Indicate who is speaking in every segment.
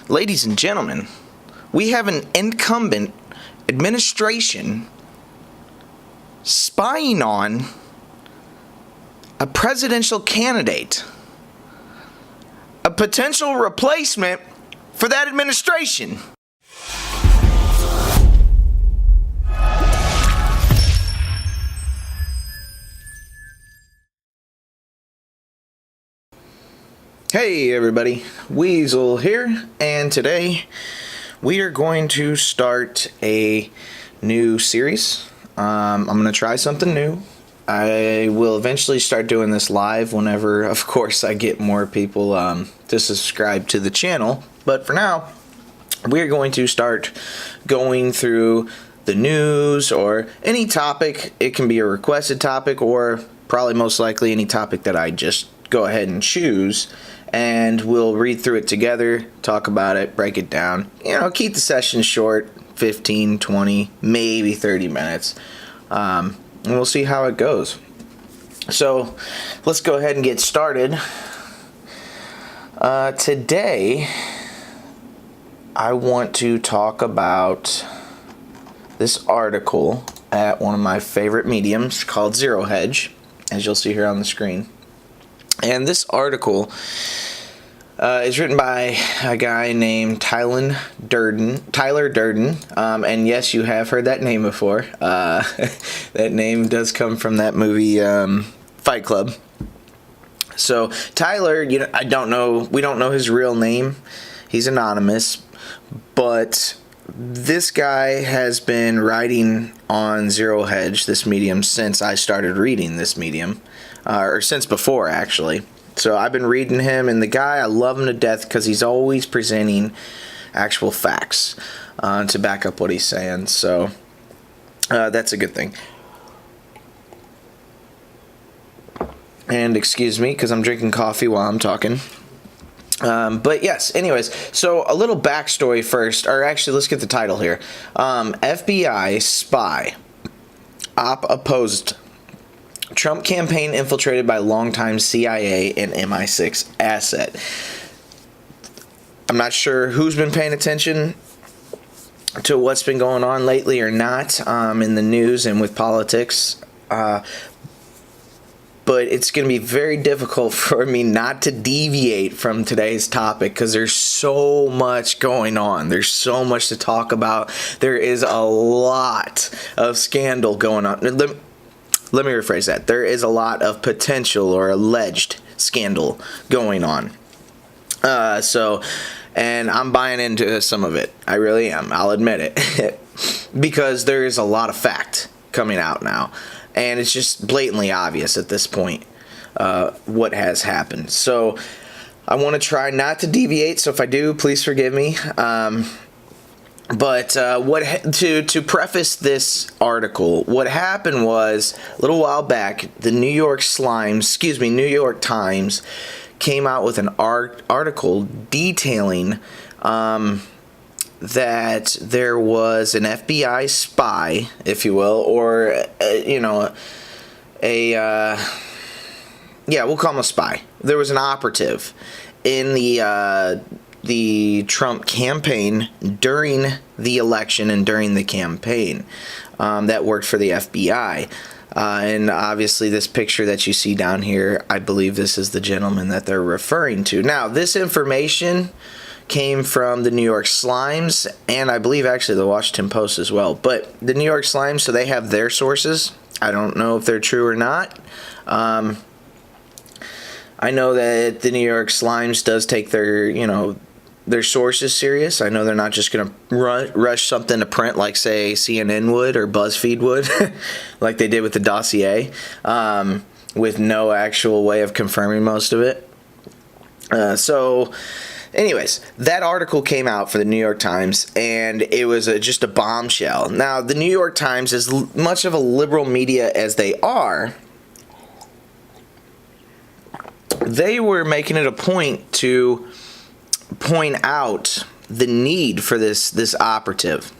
Speaker 1: Ladies and gentlemen, we have an incumbent administration spying on a presidential candidate, a potential replacement for that administration. Hey everybody, Weasel here, and today we are going to start a new series. I'm going to try something new. I will eventually start doing this live whenever, of course, I get more people to subscribe to the channel. But for now, we're going to start going through the news or any topic. It can be a requested topic or probably most likely any topic that I just go ahead and choose. And we'll read through it together, talk about it, break it down. Keep the session short, 15, 20, maybe 30 minutes. And we'll see how it goes. So, let's go ahead and get started. Today, I want to talk about this article at one of my favorite mediums called Hedge, as you'll see here on the screen. And this article is written by a guy named Tyler Durden. And yes, you have heard that name before. That name does come from that movie Fight Club. So Tyler, I don't know. We don't know his real name. He's anonymous, but this guy has been writing on Hedge, this medium, since I started reading this medium. Or since before, actually. So I've been reading him, and the guy, I love him to death because he's always presenting actual facts to back up what he's saying. So that's a good thing. And excuse me, because I'm drinking coffee while I'm talking. But yes, anyways, so a little backstory first, or actually, let's get the title here. FBI spy op opposed Trump campaign infiltrated by longtime CIA and MI6 asset. I'm not sure who's been paying attention to what's been going on lately or not in the news and with politics. But it's going to be very difficult for me not to deviate from today's topic because there's so much going on. There's so much to talk about. There is a lot of scandal going on. Let me rephrase that. There is a lot of potential or alleged scandal going on. And I'm buying into some of it. I really am. I'll admit it. Because there is a lot of fact coming out now. And it's just blatantly obvious at this point what has happened. So I want to try not to deviate. So if I do, please forgive me. But to preface this article, what happened was a little while back, the New York Times came out with an article detailing that there was an FBI spy, if you will, or we'll call him a spy. There was an operative in the Trump campaign during the election and during the campaign that worked for the FBI. And obviously this picture that you see down here, I believe this is the gentleman that they're referring to. Now, this information came from the New York Slimes and I believe actually the Washington Post as well. But the New York Slimes, so they have their sources. I don't know if they're true or not. I know that the New York Slimes does take their sources serious. I know they're not just going to rush something to print like, say, CNN would or BuzzFeed would, like they did with the dossier, with no actual way of confirming most of it. So, anyways, that article came out for the New York Times, and it was just a bombshell. Now, the New York Times, as much of a liberal media as they are, they were making it a point to point out the need for this operative.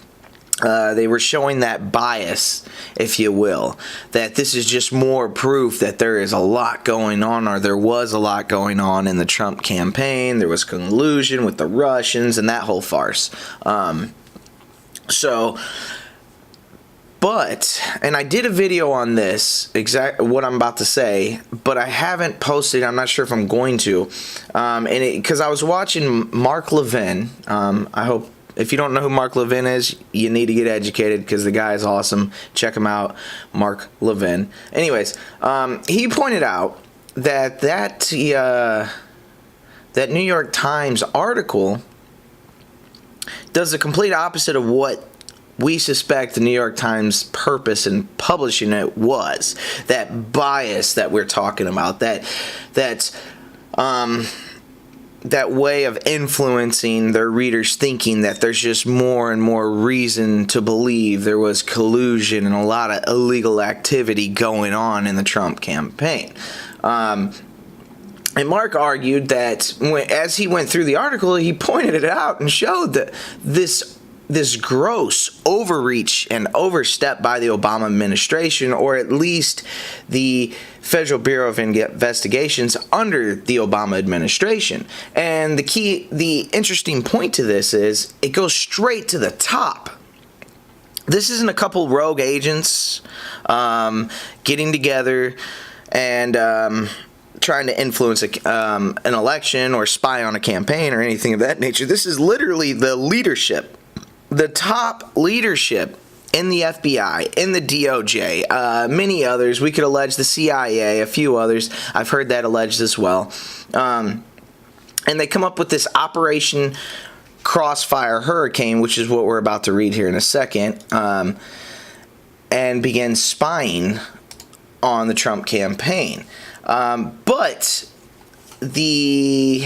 Speaker 1: they were showing that bias, if you will, that this is just more proof that there is a lot going on, or there was a lot going on in the Trump campaign. There was collusion with the Russians and that whole farce. And I did a video on this, exact what I'm about to say, but I haven't posted. I'm not sure if I'm going to, because I was watching Mark Levin. I hope. If you don't know who Mark Levin is, you need to get educated, because the guy is awesome. Check him out, Mark Levin. Anyways, he pointed out that New York Times article does the complete opposite of what we suspect the New York Times purpose in publishing it was. That bias that we're talking about, that way of influencing their readers, thinking that there's just more and more reason to believe there was collusion and a lot of illegal activity going on in the Trump campaign. And Mark argued that as he went through the article, he pointed it out and showed that this gross overreach and overstep by the Obama administration, or at least the Federal Bureau of Investigations under the Obama administration. And the interesting point to this is it goes straight to the top. This isn't a couple rogue agents getting together and trying to influence an election or spy on a campaign or anything of that nature. This is literally the leadership. The top leadership in the FBI, in the DOJ, many others. We could allege the CIA, a few others. I've heard that alleged as well. And they come up with this Operation Crossfire Hurricane, which is what we're about to read here in a second, and begin spying on the Trump campaign. But the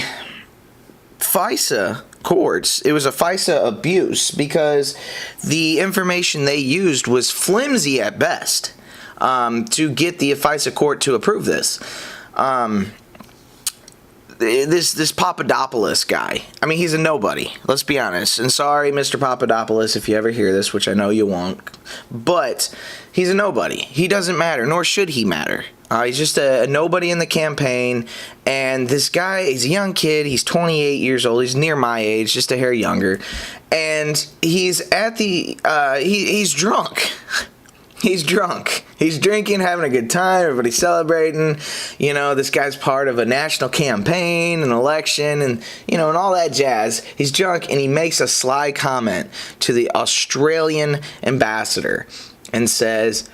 Speaker 1: FISA courts, it was a FISA abuse, because the information they used was flimsy at best to get the FISA court to approve this. This Papadopoulos guy, I mean, he's a nobody, let's be honest. And sorry, Mr. Papadopoulos, if you ever hear this, which I know you won't, but he's a nobody. He doesn't matter, nor should he matter. He's just a nobody in the campaign, and this guy, he's a young kid, he's 28 years old, he's near my age, just a hair younger, and he's at the, he's drunk. He's drunk. He's drinking, having a good time, everybody's celebrating. You know, this guy's part of a national campaign, an election, and, you know, and all that jazz. He's drunk, and he makes a sly comment to the Australian ambassador and says,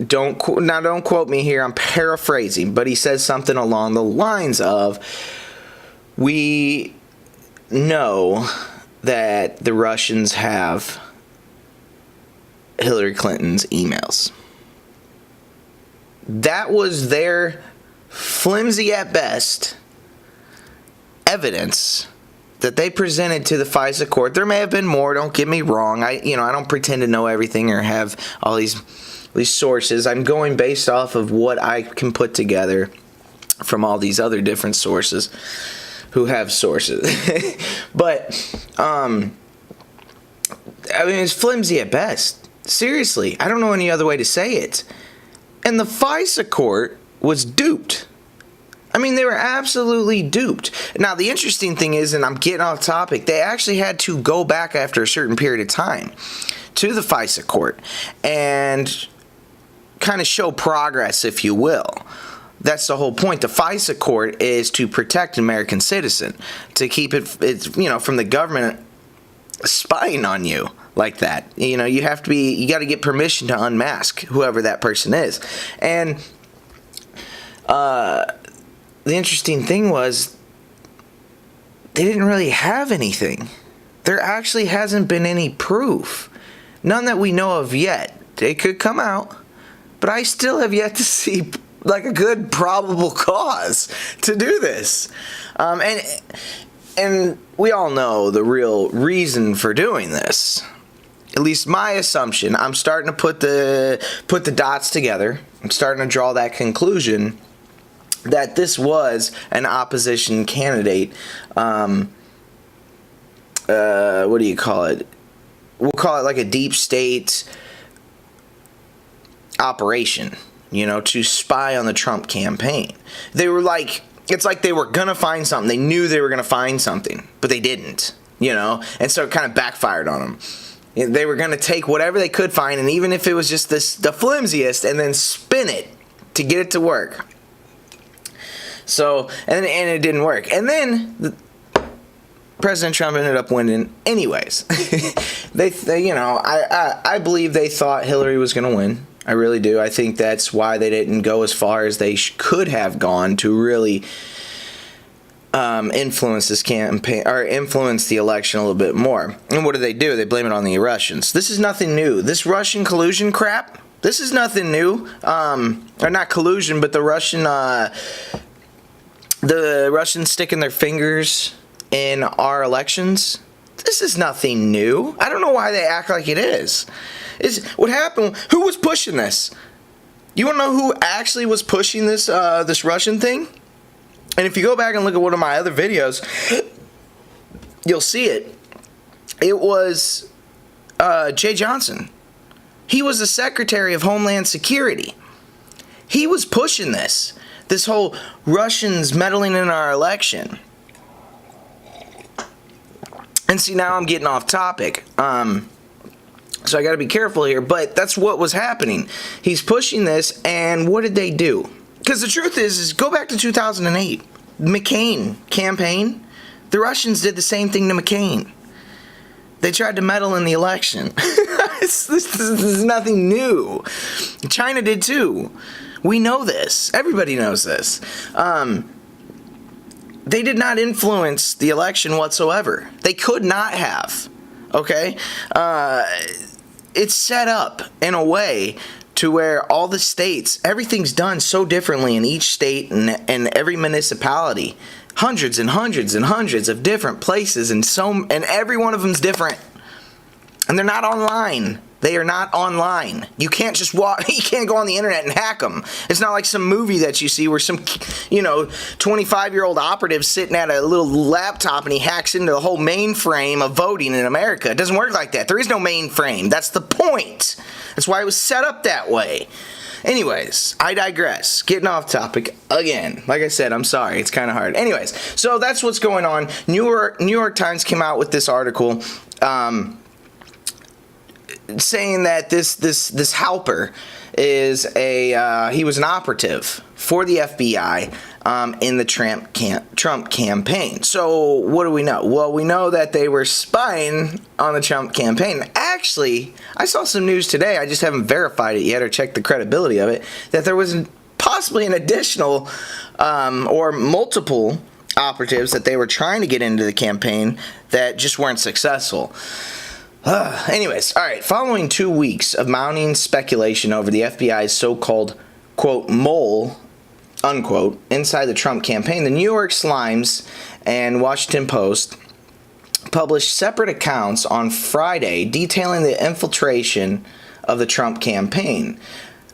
Speaker 1: don't quote me here, I'm paraphrasing, but he says something along the lines of, we know that the Russians have Hillary Clinton's emails. That was their flimsy at best evidence that they presented to the FISA court. There may have been more, don't get me wrong. I don't pretend to know everything or have all these sources. I'm going based off of what I can put together from all these other different sources who have sources. But I mean, it's flimsy at best. Seriously, I don't know any other way to say it. And the FISA court was duped. I mean, they were absolutely duped. Now, the interesting thing is, and I'm getting off topic, they actually had to go back after a certain period of time to the FISA court and kind of show progress, if you will. That's the whole point. The FISA court is to protect an American citizen, to keep it from the government spying on you like that. You know, you got to get permission to unmask whoever that person is. And the interesting thing was, they didn't really have anything. There actually hasn't been any proof. None that we know of yet. It could come out, but I still have yet to see like a good probable cause to do this. And we all know the real reason for doing this. At least my assumption. I'm starting to put the dots together. I'm starting to draw that conclusion that this was an opposition candidate. What do you call it? we'll call it like a deep state operation, to spy on the Trump campaign. They were like, it's like they were gonna find something. They knew they were gonna find something, but they didn't, and so it kind of backfired on them. They were gonna take whatever they could find, and even if it was just the flimsiest, and then spin it to get it to work. So, and it didn't work. And then President Trump ended up winning anyways. I believe they thought Hillary was going to win. I really do. I think that's why they didn't go as far as they could have gone to really influence this campaign, or influence the election a little bit more. And what do? They blame it on the Russians. This is nothing new. This Russian collusion crap, this is nothing new. Or not collusion, but the Russians sticking their fingers in our elections. This is nothing new. I don't know why they act like it is. What happened? Who was pushing this? You want to know who actually was pushing this this Russian thing? And if you go back and look at one of my other videos, you'll see it. It was Jay Johnson. He was the Secretary of Homeland Security. He was pushing this whole Russians meddling in our election. And see, now I'm getting off topic. So I got to be careful here, but that's what was happening. He's pushing this, and what did they do? Because the truth is go back to 2008, McCain campaign. The Russians did the same thing to McCain. They tried to meddle in the election. This is nothing new. China did too. We know this. Everybody knows this. They did not influence the election whatsoever. They could not have. Okay? It's set up in a way to where all the states, everything's done so differently in each state and every municipality. Hundreds and hundreds and hundreds of different places, and every one of them's different. And they're not online. They are not online. You can't just you can't go on the internet and hack them. It's not like some movie that you see where some, 25-year-old operative sitting at a little laptop and he hacks into the whole mainframe of voting in America. It doesn't work like that. There is no mainframe. That's the point. That's why it was set up that way. Anyways, I digress. Getting off topic again. Like I said, I'm sorry. It's kind of hard. Anyways, so that's what's going on. New York Times came out with this article saying that this Halper is he was an operative for the FBI in the Trump campaign. So what do we know? Well, we know that they were spying on the Trump campaign. Actually, I saw some news today, I just haven't verified it yet or checked the credibility of it, that there was possibly an additional or multiple operatives that they were trying to get into the campaign that just weren't successful. Anyways, all right, following 2 weeks of mounting speculation over the FBI's so-called, quote, mole, unquote, inside the Trump campaign, the New York Slimes and Washington Post published separate accounts on Friday detailing the infiltration of the Trump campaign.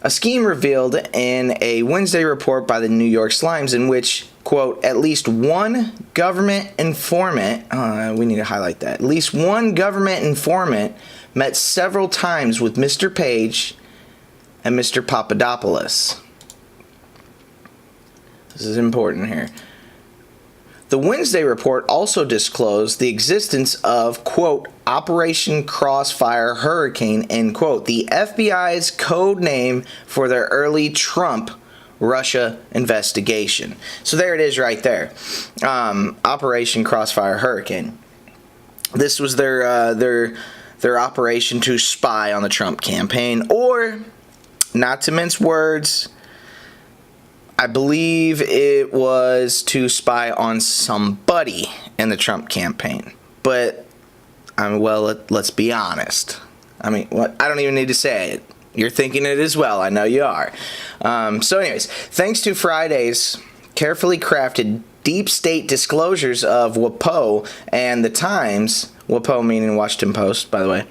Speaker 1: A scheme revealed in a Wednesday report by the New York Slimes in which, quote, at least one government informant, we need to highlight that, at least one government informant met several times with Mr. Page and Mr. Papadopoulos. This is important here. The Wednesday report also disclosed the existence of, quote, Operation Crossfire Hurricane, end quote, the FBI's code name for their early Trump-Russia investigation. So there it is right there. Operation Crossfire Hurricane. This was their operation to spy on the Trump campaign, or, not to mince words, I believe it was to spy on somebody in the Trump campaign. But, let's be honest. I don't even need to say it. You're thinking it as well. I know you are. So anyways, thanks to Friday's carefully crafted deep state disclosures of WAPO and the Times, WAPO meaning Washington Post, by the way,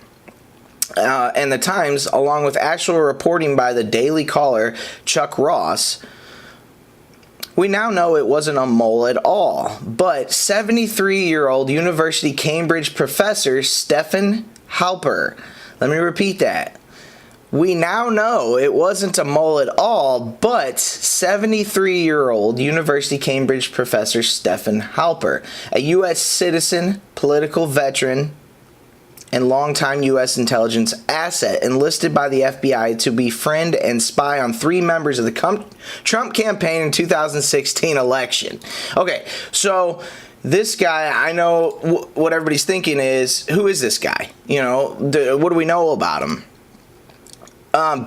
Speaker 1: and the Times, along with actual reporting by the Daily Caller, Chuck Ross, we now know it wasn't a mole at all, but 73-year-old University Cambridge professor Stephen Halper. Let me repeat that. We now know it wasn't a mole at all, but 73-year-old University Cambridge professor Stephen Halper, a U.S. citizen, political veteran, and longtime U.S. intelligence asset, enlisted by the FBI to befriend and spy on 3 members of the Trump campaign in 2016 election. Okay, so this guy, I know what everybody's thinking is, who is this guy? You know, what do we know about him?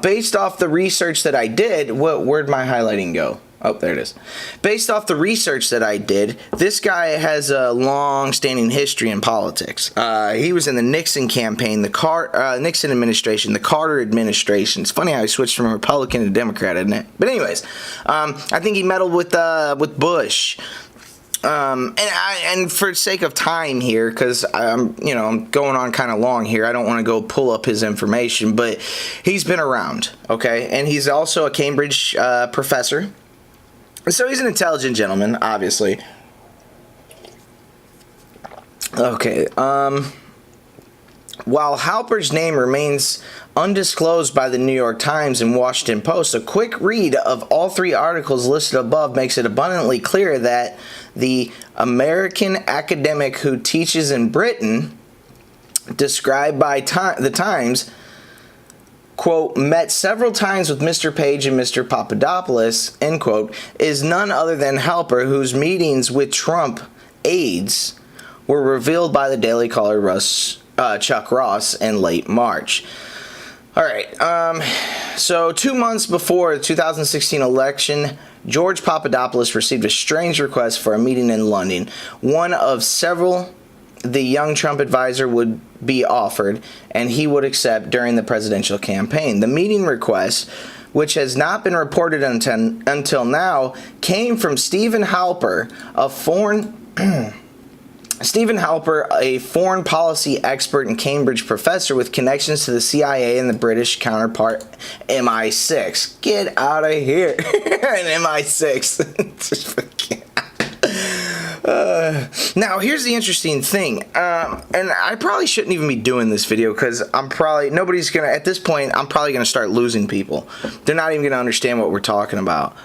Speaker 1: Based off the research that I did, where'd my highlighting go? Oh, there it is. Based off the research that I did, this guy has a long-standing history in politics. He was in the Nixon campaign, the Nixon administration, the Carter administration. It's funny how he switched from Republican to Democrat, isn't it? But anyways, I think he meddled with Bush. And for sake of time here, because I'm going on kind of long here, I don't want to go pull up his information, but he's been around, okay? And he's also a Cambridge professor. So he's an intelligent gentleman, obviously. Okay, while Halper's name remains undisclosed by the New York Times and Washington Post, a quick read of all 3 articles listed above makes it abundantly clear that the American academic who teaches in Britain, described by the Times, quote, met several times with Mr. Page and Mr. Papadopoulos, end quote, is none other than Halper, whose meetings with Trump aides were revealed by the Daily Caller Chuck Ross in late March. All right, so 2 months before the 2016 election, George Papadopoulos received a strange request for a meeting in London, one of several the young Trump advisor would be offered, and he would accept during the presidential campaign. The meeting request, which has not been reported until now, came from Stephen Halper, a foreign policy expert and Cambridge professor with connections to the CIA and the British counterpart MI6. Get out of here. An MI6. Now, here's the interesting thing, and I probably shouldn't even be doing this video because at this point, I'm probably going to start losing people. They're not even going to understand what we're talking about.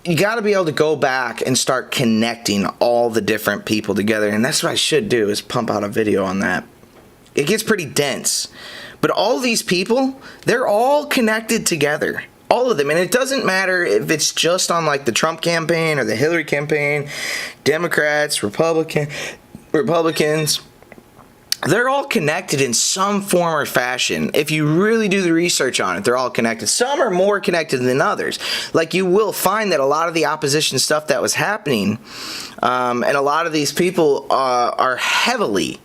Speaker 1: You got to be able to go back and start connecting all the different people together, and that's what I should do, is pump out a video on that. It gets pretty dense, but all these people, they're all connected together. All of them. And it doesn't matter if it's just on like the Trump campaign or the Hillary campaign, Democrats, Republicans. They're all connected in some form or fashion. If you really do the research on it, they're all connected. Some are more connected than others. Like, you will find that a lot of the opposition stuff that was happening, and a lot of these people are heavily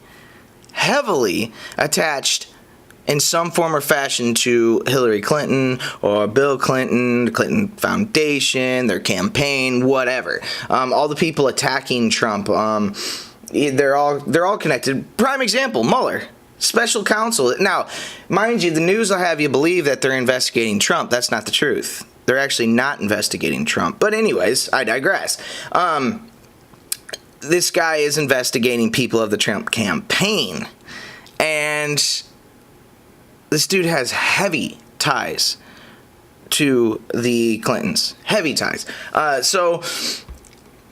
Speaker 1: attached in some form or fashion to Hillary Clinton or Bill Clinton, the Clinton Foundation, their campaign, whatever. All the people attacking Trump, they're all connected. Prime example, Mueller, special counsel. Now, mind you, the news will have you believe that they're investigating Trump. That's not the truth. They're actually not investigating Trump. But anyways, I digress. This guy is investigating people of the Trump campaign, and this dude has heavy ties to the Clintons. Heavy ties.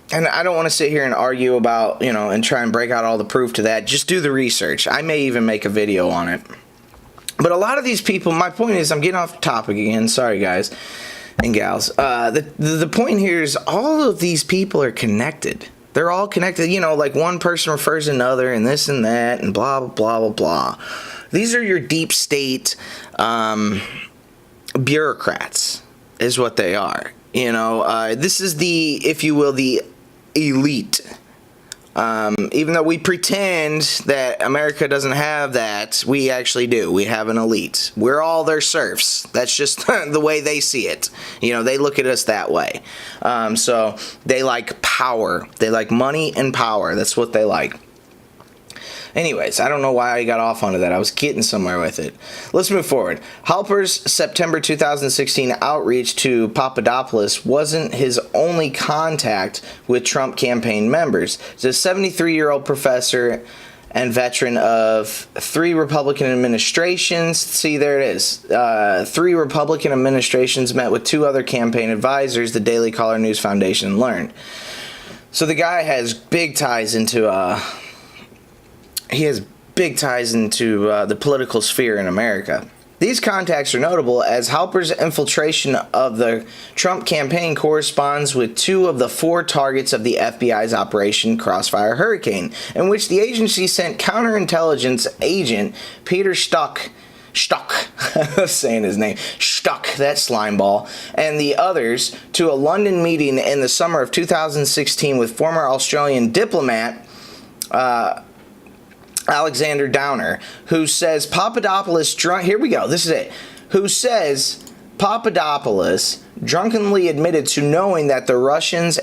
Speaker 1: And I don't want to sit here and argue about, and try and break out all the proof to that. Just do the research. I may even make a video on it. But a lot of these people, my point is, I'm getting off topic again. Sorry, guys and gals. The point here is all of these people are connected. They're all connected. Like one person refers to another and this and that and blah, blah, blah, blah, blah. These are your deep state bureaucrats is what they are. This is the, if you will, the elite. Even though we pretend that America doesn't have that, we actually do. We have an elite. We're all their serfs. That's just the way they see it. They look at us that way. So they like power. They like money and power. That's what they like. Anyways, I don't know why I got off onto that. I was getting somewhere with it. Let's move forward. Halper's September 2016 outreach to Papadopoulos wasn't his only contact with Trump campaign members. The 73-year-old professor and veteran of 3 Republican administrations. See, there it is. 3 Republican administrations met with 2 other campaign advisors, the Daily Caller News Foundation learned. So the guy has big ties into the political sphere in America. These contacts are notable as Halper's infiltration of the Trump campaign corresponds with 2 of the 4 targets of the FBI's Operation Crossfire Hurricane, in which the agency sent counterintelligence agent Peter Strzok, I was saying his name, Strzok, that slime ball, and the others to a London meeting in the summer of 2016 with former Australian diplomat Alexander Downer, who says Papadopoulos who says Papadopoulos drunkenly admitted to knowing that the Russians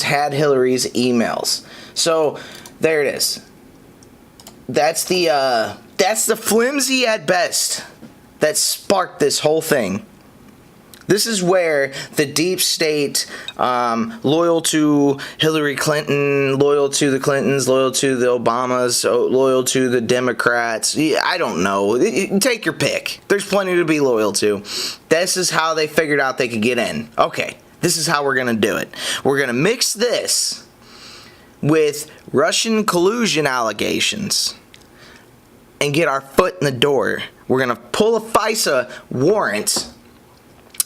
Speaker 1: had Hillary's emails. So there it is. That's the flimsy at best that sparked this whole thing. This is where the deep state, loyal to Hillary Clinton, loyal to the Clintons, loyal to the Obamas, loyal to the Democrats. I don't know. Take your pick. There's plenty to be loyal to. This is how they figured out they could get in. Okay, this is how we're going to do it. We're going to mix this with Russian collusion allegations and get our foot in the door. We're going to pull a FISA warrant.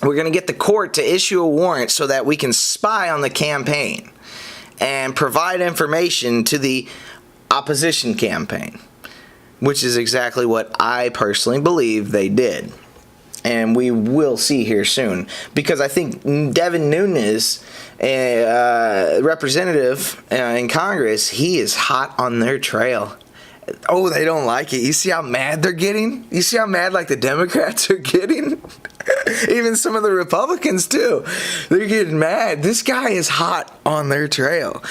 Speaker 1: We're going to get the court to issue a warrant so that we can spy on the campaign and provide information to the opposition campaign, which is exactly what I personally believe they did. And we will see here soon, because I think Devin Nunes, representative in Congress, he is hot on their trail. Oh, they don't like it. You see how mad they're getting? You see how mad, like, the Democrats are getting? Even some of the Republicans, too. They're getting mad. This guy is hot on their trail.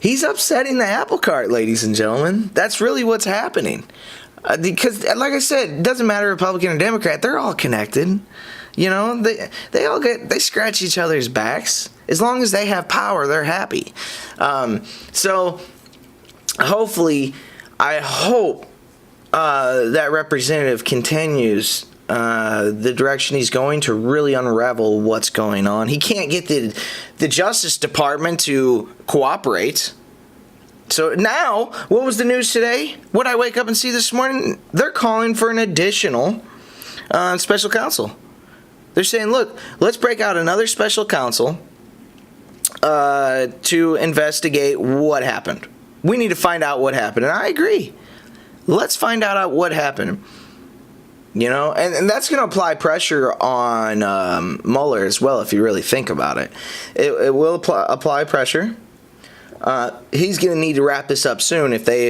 Speaker 1: He's upsetting the apple cart, ladies and gentlemen. That's really what's happening. Because, like I said, it doesn't matter Republican or Democrat. They're all connected. You know, they scratch each other's backs. As long as they have power, they're happy. So hopefully, I hope that representative continues the direction he's going to really unravel what's going on. He can't get the Justice Department to cooperate. So now, what was the news today? What I wake up and see this morning? They're calling for an additional special counsel. They're saying, look, let's break out another special counsel to investigate what happened. We need to find out what happened. And I agree. Let's find out what happened. You know, and that's going to apply pressure on Mueller as well, if you really think about it. It will apply pressure. He's going to need to wrap this up soon if they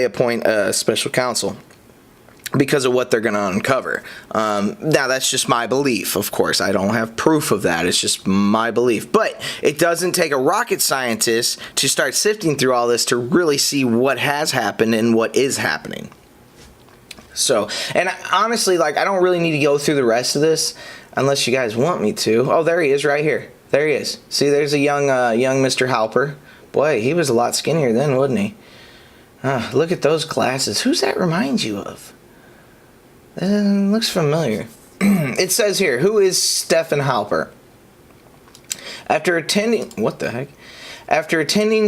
Speaker 1: appoint a special counsel, because of what they're going to uncover. Now, that's just my belief, of course. I don't have proof of that. It's just my belief. But it doesn't take a rocket scientist to start sifting through all this to really see what has happened and what is happening. So, and honestly, like, I don't really need to go through the rest of this unless you guys want me to. Oh, there he is right here. There he is. See, there's a young Mr. Halper. Boy, he was a lot skinnier then, wasn't he? Look at those glasses. Who's that remind you of? Looks familiar. It says here, who is Stephen Halper? After attending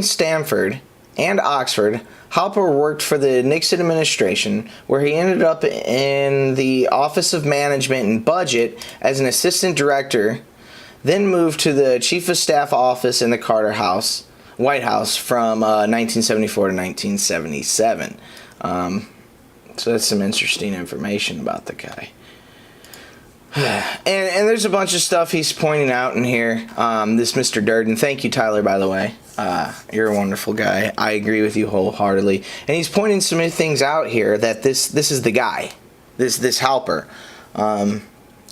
Speaker 1: Stanford and Oxford, Halper worked for the Nixon administration, where he ended up in the Office of Management and Budget as an assistant director, then moved to the Chief of Staff office in the White House from 1974 to 1977. So that's some interesting information about the guy. And there's a bunch of stuff he's pointing out in here. This Mr. Durden. Thank you, Tyler, by the way. You're a wonderful guy. I agree with you wholeheartedly. And he's pointing some things out here that this is the guy. This Halper.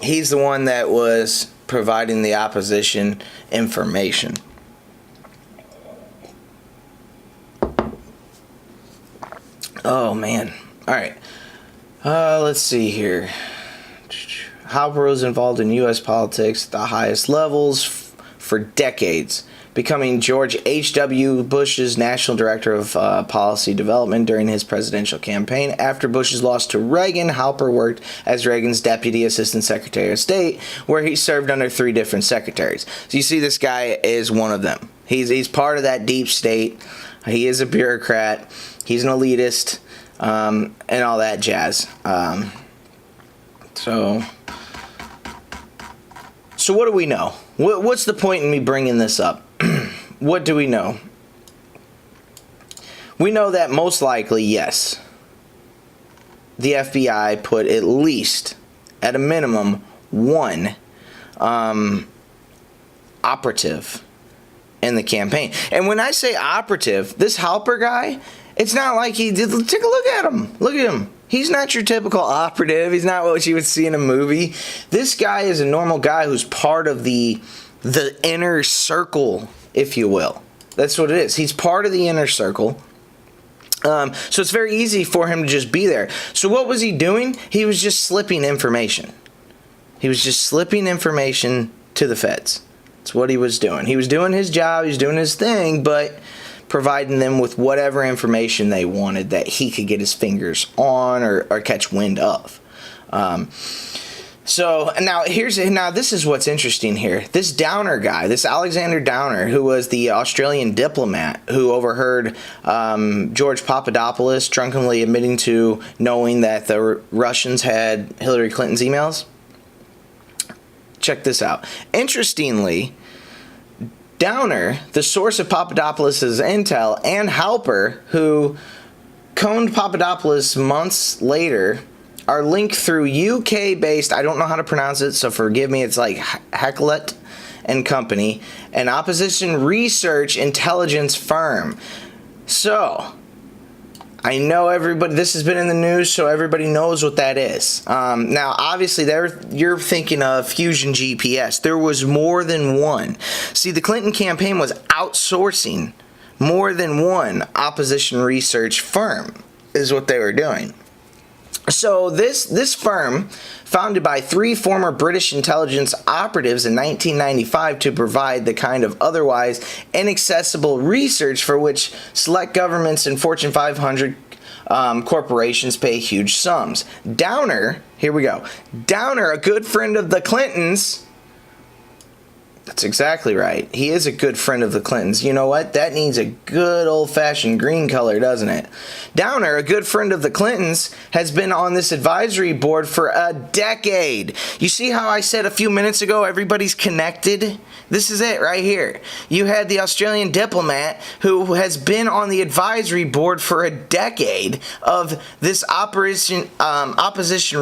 Speaker 1: He's the one that was providing the opposition information. Oh, man. All right. Let's see here. Halper was involved in U.S. politics at the highest levels for decades, becoming George H.W. Bush's National Director of Policy Development during his presidential campaign. After Bush's loss to Reagan, Halper worked as Reagan's Deputy Assistant Secretary of State, where he served under 3 different secretaries. So you see, this guy is one of them. He's part of that deep state. He is a bureaucrat. He's an elitist, and all that jazz. So what do we know? What's the point in me bringing this up? What do we know? We know that most likely, yes, the FBI put at least, at a minimum, 1 operative in the campaign. And when I say operative, this Halper guy, it's not like he did. Take a look at him. Look at him. He's not your typical operative. He's not what you would see in a movie. This guy is a normal guy who's part of the inner circle, if you will. That's what it is. He's part of the inner circle. So it's very easy for him to just be there. So what was he doing? He was just slipping information. He was just slipping information to the feds. That's what he was doing. He was doing his job. He was doing his thing, but providing them with whatever information they wanted that he could get his fingers on or catch wind of. So now this is what's interesting here. This Downer guy, this Alexander Downer, who was the Australian diplomat who overheard George Papadopoulos drunkenly admitting to knowing that the Russians had Hillary Clinton's emails. Check this out. Interestingly, Downer, the source of Papadopoulos' intel, and Halper, who coned Papadopoulos months later, are linked through UK-based, I don't know how to pronounce it, so forgive me, it's like Hecklet and Company, an opposition research intelligence firm. So, I know everybody, this has been in the news, so everybody knows what that is. Now, obviously, you're thinking of Fusion GPS. There was more than one. See, the Clinton campaign was outsourcing more than one opposition research firm, is what they were doing. So this firm, founded by 3 former British intelligence operatives in 1995 to provide the kind of otherwise inaccessible research for which select governments and Fortune 500 corporations pay huge sums. Downer, here we go. Downer, a good friend of the Clintons. That's exactly right. He is a good friend of the Clintons. You know what? That needs a good old-fashioned green color, doesn't it? Downer, a good friend of the Clintons, has been on this advisory board for a decade. You see how I said a few minutes ago everybody's connected? This is it right here. You had the Australian diplomat who has been on the advisory board for a decade of this opposition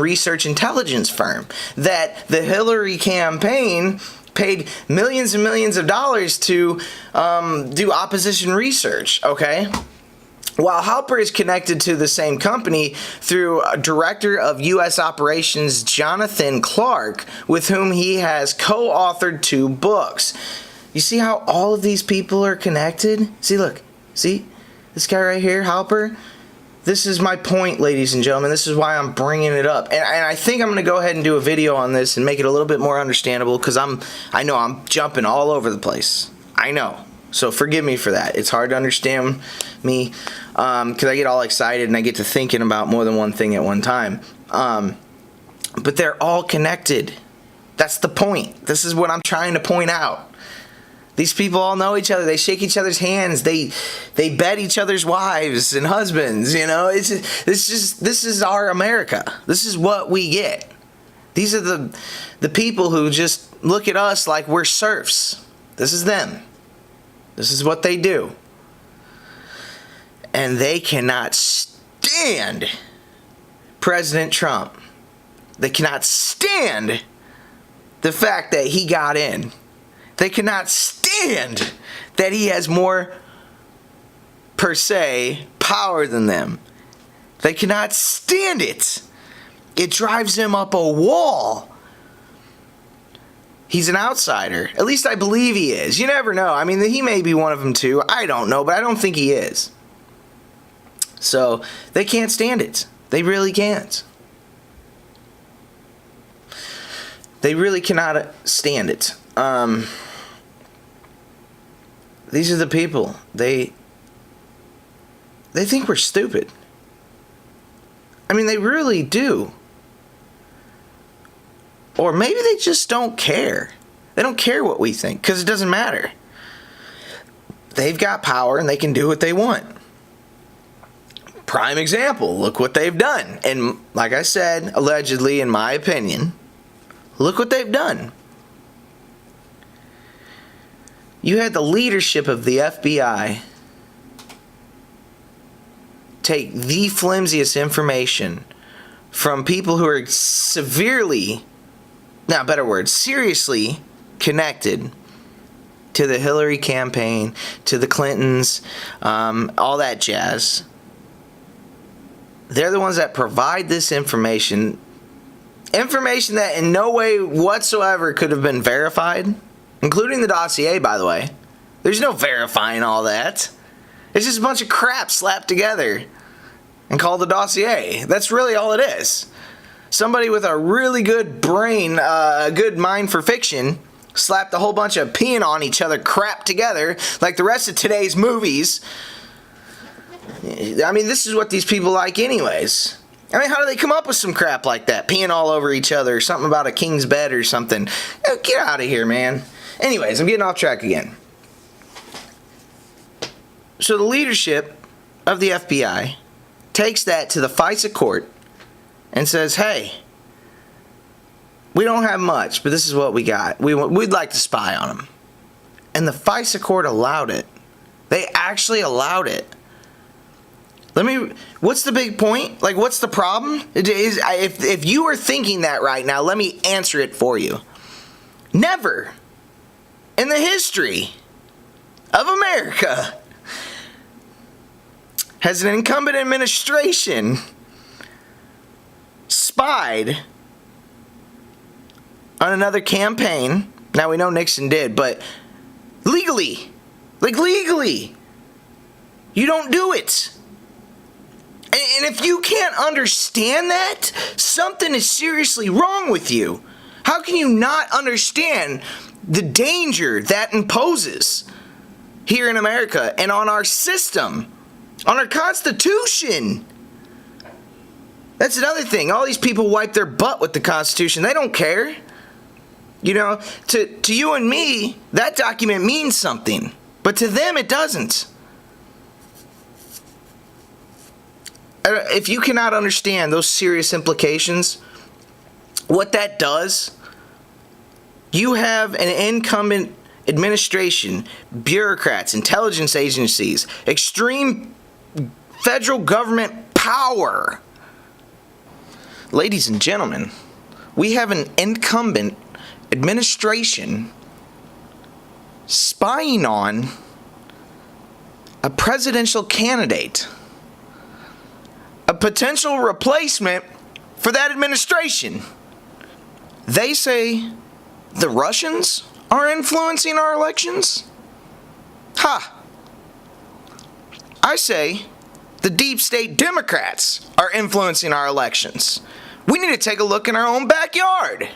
Speaker 1: research intelligence firm that the Hillary campaign paid millions and millions of dollars to do opposition research, okay? While Halper is connected to the same company through Director of U.S. Operations Jonathan Clark, with whom he has co-authored 2 books. You see how all of these people are connected? See, look. See? This guy right here, Halper? This is my point, ladies and gentlemen. This is why I'm bringing it up. And I think I'm going to go ahead and do a video on this and make it a little bit more understandable because I know I'm jumping all over the place. I know. So forgive me for that. It's hard to understand me because I get all excited and I get to thinking about more than one thing at one time. But they're all connected. That's the point. This is what I'm trying to point out. These people all know each other. They shake each other's hands. They bet each other's wives and husbands. You know, this is our America. This is what we get. These are the people who just look at us like we're serfs. This is them. This is what they do. And they cannot stand President Trump. They cannot stand the fact that he got in. They cannot stand that he has more, per se, power than them. They cannot stand it. It drives him up a wall. He's an outsider. At least I believe he is. You never know. I mean, he may be one of them too. I don't know, but I don't think he is. So, they can't stand it. They really can't. They really cannot stand it. These are the people. They think we're stupid. I mean, they really do. Or maybe they just don't care. They don't care what we think, because it doesn't matter. They've got power and they can do what they want. Prime example, look what they've done. And like I said, allegedly, in my opinion, look what they've done. You had the leadership of the FBI take the flimsiest information from people who are seriously connected to the Hillary campaign, to the Clintons, all that jazz. They're the ones that provide this information that in no way whatsoever could have been verified, including the dossier, by the way. There's no verifying all that. It's just a bunch of crap slapped together and called a dossier. That's really all it is. Somebody with a really good brain, a good mind for fiction, slapped a whole bunch of peeing on each other crap together like the rest of today's movies. I mean, this is what these people like anyways. I mean, how do they come up with some crap like that? Peeing all over each other, something about a king's bed or something. Get out of here, man. Anyways, I'm getting off track again. So the leadership of the FBI takes that to the FISA court and says, hey, we don't have much, but this is what we got. We'd like to spy on them. And the FISA court allowed it. They actually allowed it. What's the big point? Like, what's the problem? If you are thinking that right now, let me answer it for you. Never in the history of America has an incumbent administration spied on another campaign. Now, we know Nixon did, but legally. Like, legally. You don't do it. And if you can't understand that, something is seriously wrong with you. How can you not understand the danger that imposes here in America and on our system, on our Constitution? That's another thing. All these people wipe their butt with the Constitution. They don't care. You know, to you and me, that document means something. But to them, it doesn't. If you cannot understand those serious implications, what that does, you have an incumbent administration, bureaucrats, intelligence agencies, extreme federal government power. Ladies and gentlemen, we have an incumbent administration spying on a presidential candidate, a potential replacement for that administration. They say the Russians are influencing our elections? Ha! I say the deep state Democrats are influencing our elections. We need to take a look in our own backyard.